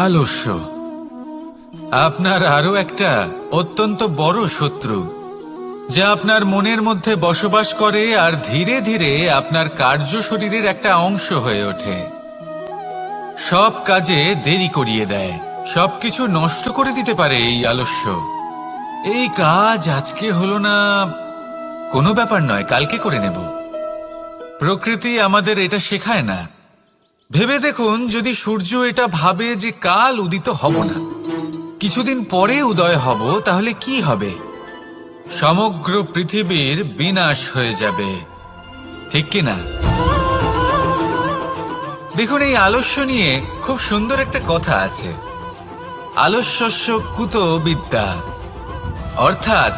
আলস্য আপনার আরো একটা অত্যন্ত বড় শত্রু, যা আপনার মনের মধ্যে বসবাস করে আর ধীরে ধীরে আপনার কার্য শরীরের একটা অংশ হয়ে ওঠে। সব কাজে দেরি করিয়ে দেয়, সবকিছু নষ্ট করে দিতে পারে এই আলস্য। এই কাজ আজকে হলো না, কোনো ব্যাপার নয়, কালকে করে নেব। প্রকৃতি আমাদের এটা শেখায় না। ভেবে দেখুন, যদি সূর্য এটা ভাবে যে কাল উদিত হব না, কিছুদিন পরে উদয় হব, তাহলে কি হবে? সমগ্র পৃথিবীর বিনাশ হয়ে যাবে, ঠিক কিনা? দেখুন, এই আলস্য নিয়ে খুব সুন্দর একটা কথা আছে, আলস্যস্য কুতো বিদ্যা। অর্থাৎ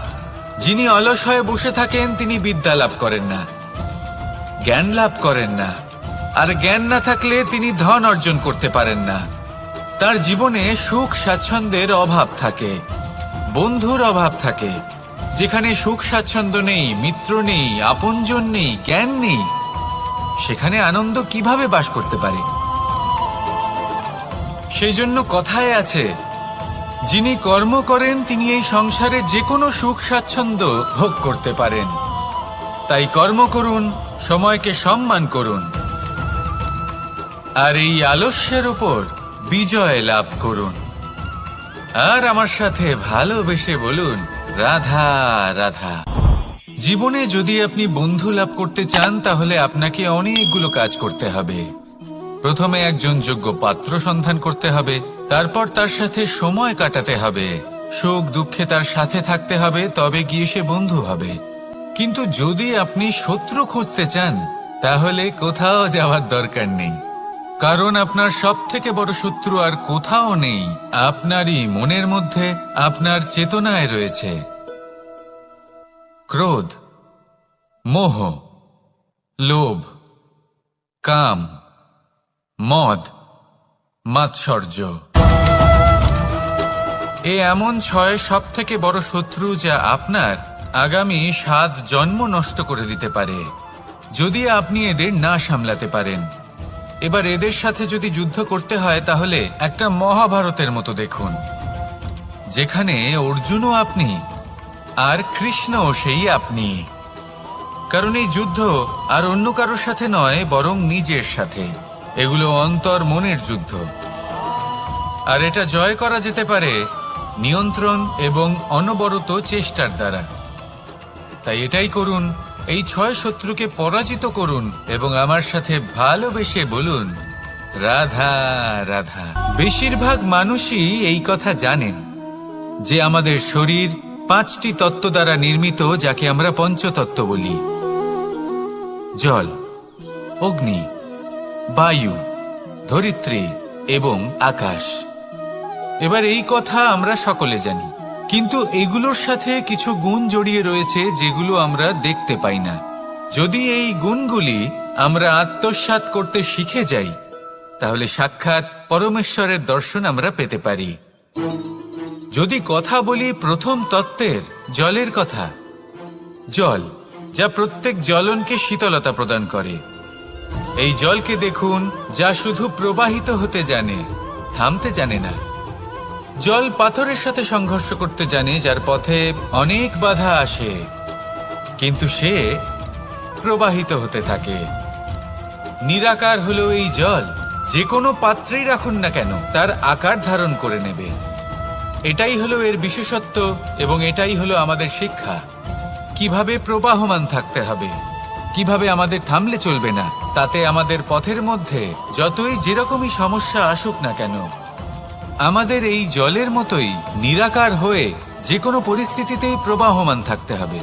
যিনি অলস হয়ে বসে থাকেন তিনি বিদ্যা লাভ করেন না, জ্ঞান লাভ করেন না, আর জ্ঞান না থাকলে তিনি ধন অর্জন করতে পারেন না। তার জীবনে সুখ স্বাচ্ছন্দ্যের অভাব থাকে, বন্ধুর অভাব থাকে। যেখানে সুখ স্বাচ্ছন্দ্য নেই, মিত্র নেই, আপনজন নেই, জ্ঞান নেই, সেখানে আনন্দ কিভাবে বাস করতে পারে? সেই জন্য কথায় আছে, যিনি কর্ম করেন তিনি এই সংসারে যে কোনো সুখ স্বাচ্ছন্দ্য ভোগ করতে পারেন। তাই কর্ম করুন, সময়কে সম্মান করুন, আর এই আলস্যের উপর বিজয় লাভ করুন। আর আমার সাথে ভালোবেসে বলুন, রাধা রাধা। জীবনে যদি আপনি বন্ধু লাভ করতে চান, তাহলে আপনাকে অনেকগুলো কাজ করতে হবে। প্রথমে একজন যোগ্য পাত্র সন্ধান করতে হবে, তারপর তার সাথে সময় কাটাতে হবে, সুখ দুঃখে তার সাথে থাকতে হবে, তবে গিয়ে সে বন্ধু হবে। কিন্তু যদি আপনি শত্রু খুঁজতে চান, তাহলে কোথাও যাওয়ার দরকার নেই, কারণ আপনার সব থেকে বড় শত্রু আর কোথাও নেই, আপনারই মনের মধ্যে, আপনার চেতনায় রয়েছে। ক্রোধ, মোহ, লোভ, কাম, মদ, মাৎসর্য। এ এমন 6 সব থেকে বড় শত্রু, যা আপনার আগামী 7 জন্ম নষ্ট করে দিতে পারে, যদি আপনি এদের না সামলাতে পারেন। এবার এদের সাথে যদি যুদ্ধ করতে হয়, তাহলে একটা মহাভারতের মতো দেখুন, যেখানে অর্জুনও আপনি আর কৃষ্ণও সেই আপনি। কারণ এই যুদ্ধ আর অন্য কারোর সাথে নয়, বরং নিজের সাথে। এগুলো অন্তর মনের যুদ্ধ, আর এটা জয় করা যেতে পারে নিয়ন্ত্রণ এবং অনবরত চেষ্টার দ্বারা। তাই এটাই করুন, এই 6 শত্রুকে পরাজিত করুন এবং আমার সাথে ভালোবেসে বলুন, রাধা রাধা। বেশিরভাগ মানুষই এই কথা জানেন যে আমাদের শরীর 5টি তত্ত্ব দ্বারা নির্মিত, যাকে আমরা পঞ্চতত্ত্ব বলি: জল, অগ্নি, বায়ু, ধরিত্রী এবং আকাশ। এবার এই কথা আমরা সকলে জানি, কিন্তু এগুলোর সাথে কিছু গুণ জড়িয়ে রয়েছে যেগুলো আমরা দেখতে পাই না। যদি এই গুণগুলি আমরা আত্মসাৎ করতে শিখে যাই, তাহলে সাক্ষাৎ পরমেশ্বরের দর্শন আমরা পেতে পারি। যদি কথা বলি প্রথম তত্ত্বের, জলের কথা, জল যা প্রত্যেক জ্বলনকে শীতলতা প্রদান করে। এই জলকে দেখুন, যা শুধু প্রবাহিত হতে জানে, থামতে জানে না। জল পাথরের সাথে সংঘর্ষ করতে জানে, যার পথে অনেক বাধা আসে, কিন্তু সে প্রবাহিত হতে থাকে। নিরাকার হলো এই জল, যে কোনো পাত্রেই রাখুন না কেন, তার আকার ধারণ করে নেবে। এটাই হলো এর বিশেষত্ব, এবং এটাই হলো আমাদের শিক্ষা। কিভাবে প্রবাহমান থাকতে হবে, কিভাবে আমাদের থামলে চলবে না, তাতে আমাদের পথের মধ্যে যতই যেরকমই সমস্যা আসুক না কেন, আমাদের এই জলের মতোই নিরাকার হয়ে যে কোনো পরিস্থিতিতেই প্রবাহমান থাকতে হবে।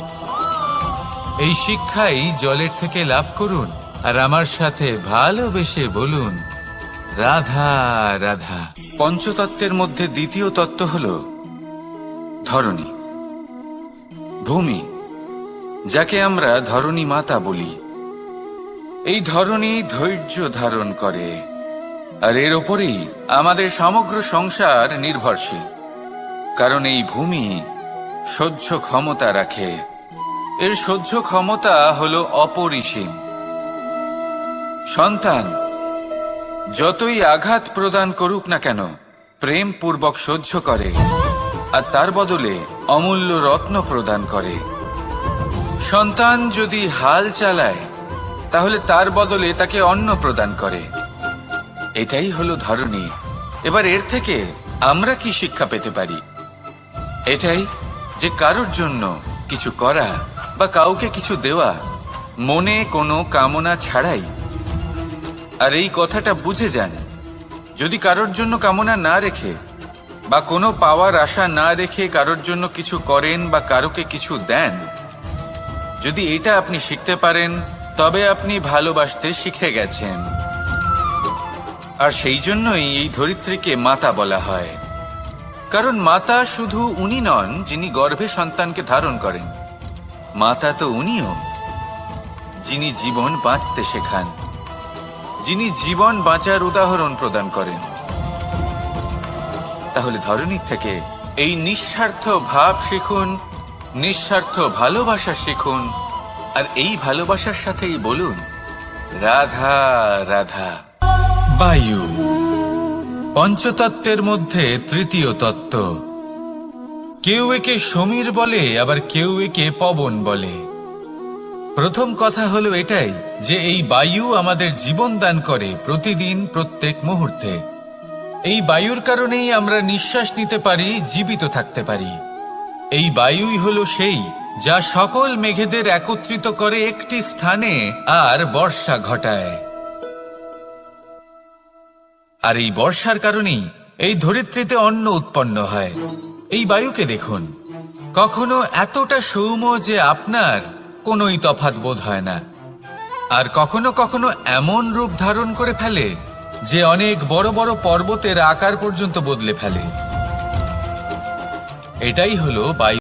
এই শিক্ষাই জলের থেকে লাভ করুন, আর আমার সাথে ভালোবেসে বলুন, রাধা রাধা। পঞ্চতত্ত্বের মধ্যে দ্বিতীয় তত্ত্ব হল ধরণী, ভূমি, যাকে আমরা ধরণী মাতা বলি। এই ধরণী ধৈর্য ধারণ করে, আর এর ওপরেই আমাদের সমগ্র সংসার নির্ভরশীল। কারণ এই ভূমি সহ্য ক্ষমতা রাখে, এর সহ্য ক্ষমতা হলো অপরিসীম। সন্তান যতই আঘাত প্রদান করুক না কেন, প্রেম পূর্বক সহ্য করে আর তার বদলে অমূল্য রত্ন প্রদান করে। সন্তান যদি হাল চালায় তাহলে তার বদলে তাকে অন্ন প্রদান করে। এটাই হলো ধরনী। এবার এর থেকে আমরা কি শিক্ষা পেতে পারি? এটাই যে কারোর জন্য কিছু করা বা কাউকে কিছু দেওয়া মনে কোনো কামনা ছাড়াই। আর এই কথাটা বুঝে যান, যদি কারোর জন্য কামনা না রেখে বা কোনো পাওয়ার আশা না রেখে কারোর জন্য কিছু করেন বা কারোকে কিছু দেন, যদি এটা আপনি শিখতে পারেন তবে আপনি ভালোবাসতে শিখে গেছেন। আর সেই জন্যই এই ধরিত্রীকে মাতা বলা হয়। কারণ মাতা শুধু উনি নন যিনি গর্ভে সন্তানকে ধারণ করেন, মাতা তো উনিও যিনি জীবন বাঁচতে শেখান, যিনি জীবন বাঁচার উদাহরণ প্রদান করেন। তাহলে ধরনীর থেকে এই নিঃস্বার্থ ভাব শিখুন, নিঃস্বার্থ ভালোবাসা শিখুন, আর এই ভালোবাসার সাথেই বলুন রাধা রাধা। বায়ু পঞ্চতত্ত্বের মধ্যে তৃতীয় তত্ত্ব। কেউ একে সমীর বলে, আবার কেউ একে পবন বলে। প্রথম কথা হলো এটাই যে এই বায়ু আমাদের জীবন দান করে প্রতিদিন, প্রত্যেক মুহূর্তে। এই বায়ুর কারণেই আমরা নিঃশ্বাস নিতে পারি, জীবিত থাকতে পারি। এই বায়ুই হলো সেই যা সকল মেঘেদের একত্রিত করে একটি স্থানে আর বর্ষা ঘটায়। আর এই বর্ষার কারণেই এই ধরিত্রীতে অন্ন উৎপন্ন হয়। এই বায়ুকে দেখুন, কখনো এতটা সৌম্য যে আপনার কোনোই তফাৎ বোধ হয় না, আর কখনো কখনো এমন রূপ ধারণ করে ফেলে যে অনেক বড় বড় পর্বতের আকার পর্যন্ত বদলে ফেলে। এটাই হলো বায়ু।